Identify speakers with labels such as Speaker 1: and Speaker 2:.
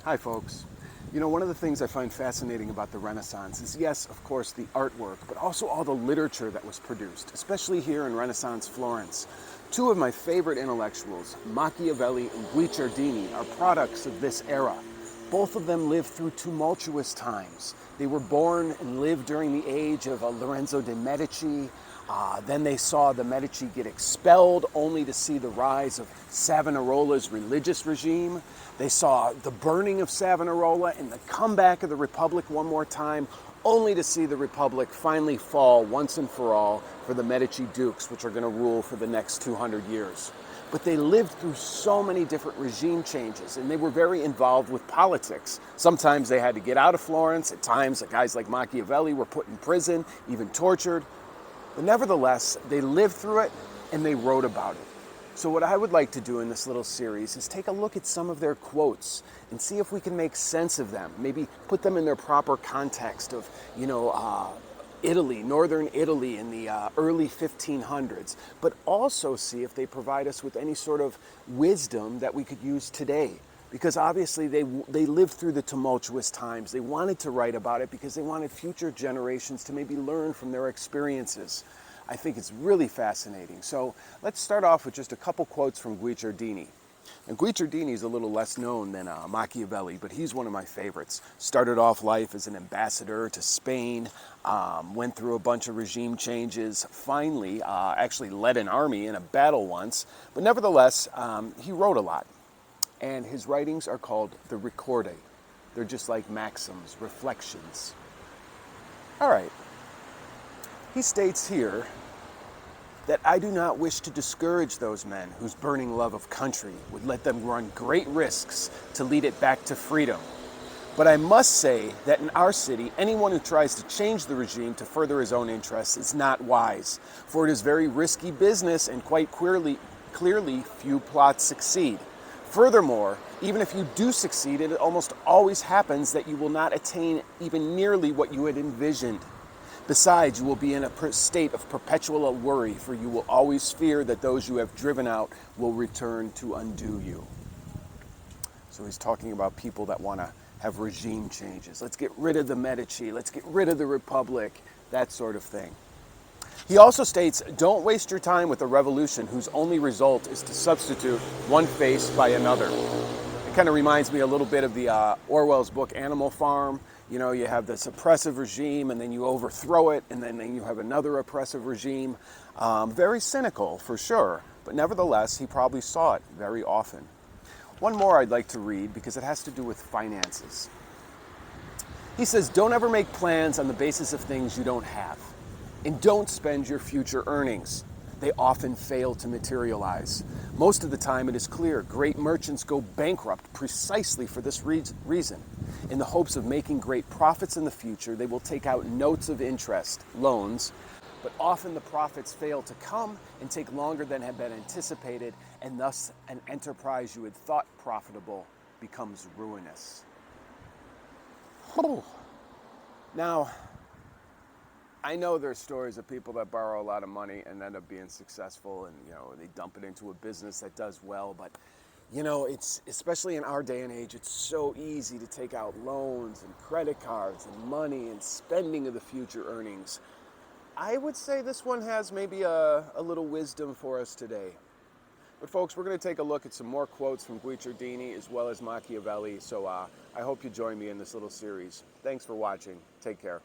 Speaker 1: Hi folks. One of the things I find fascinating about the Renaissance is, yes, of course, the artwork, but also all the literature that was produced, especially here in Renaissance Florence. Two of my favorite intellectuals, Machiavelli and Guicciardini, are products of this era. Both of them lived through tumultuous times. They were born and lived during the age of Lorenzo de' Medici. Then they saw the Medici get expelled, only to see the rise of Savonarola's religious regime. They saw the burning of Savonarola and the comeback of the Republic one more time, only to see the Republic finally fall once and for all for the Medici dukes, which are going to rule for the next 200 years. But they lived through so many different regime changes, and they were very involved with politics. Sometimes they had to get out of Florence. At times, guys like Machiavelli were put in prison, even tortured. But nevertheless, they lived through it and they wrote about it. So what I would like to do in this little series is take a look at some of their quotes and see if we can make sense of them. Maybe put them in their proper context of, Italy, northern Italy in the early 1500s, but also see if they provide us with any sort of wisdom that we could use today. Because obviously they lived through the tumultuous times. They wanted to write about it because they wanted future generations to maybe learn from their experiences. I think it's really fascinating. So let's start off with just a couple quotes from Guicciardini. And Guicciardini is a little less known than Machiavelli, but he's one of my favorites. Started off life as an ambassador to Spain, went through a bunch of regime changes, finally actually led an army in a battle once, but nevertheless, he wrote a lot. And his writings are called the Ricordi. They're just like Maxims, Reflections. All right. He states here that I do not wish to discourage those men whose burning love of country would let them run great risks to lead it back to freedom. But I must say that in our city, anyone who tries to change the regime to further his own interests is not wise, for it is very risky business, and quite clearly few plots succeed. Furthermore, even if you do succeed, it almost always happens that you will not attain even nearly what you had envisioned. Besides, you will be in a state of perpetual worry, for you will always fear that those you have driven out will return to undo you. So he's talking about people that want to have regime changes. Let's get rid of the Medici, let's get rid of the Republic, that sort of thing. He also states, don't waste your time with a revolution whose only result is to substitute one face by another. It kind of reminds me a little bit of the Orwell's book, Animal Farm. You have this oppressive regime, and then you overthrow it, and then you have another oppressive regime. Very cynical, for sure, but nevertheless, he probably saw it very often. One more I'd like to read, because it has to do with finances. He says, don't ever make plans on the basis of things you don't have. And don't spend your future earnings. They often fail to materialize. Most of the time, it is clear great merchants go bankrupt precisely for this reason. In the hopes of making great profits in the future, they will take out notes of interest, loans, but often the profits fail to come and take longer than had been anticipated, and thus an enterprise you had thought profitable becomes ruinous. Now, I know there's stories of people that borrow a lot of money and end up being successful, and they dump it into a business that does well, but it's, especially in our day and age, it's so easy to take out loans and credit cards and money and spending of the future earnings. I would say this one has maybe a little wisdom for us today. But folks, we're going to take a look at some more quotes from Guicciardini as well as Machiavelli, so I hope you join me in this little series. Thanks for watching. Take care.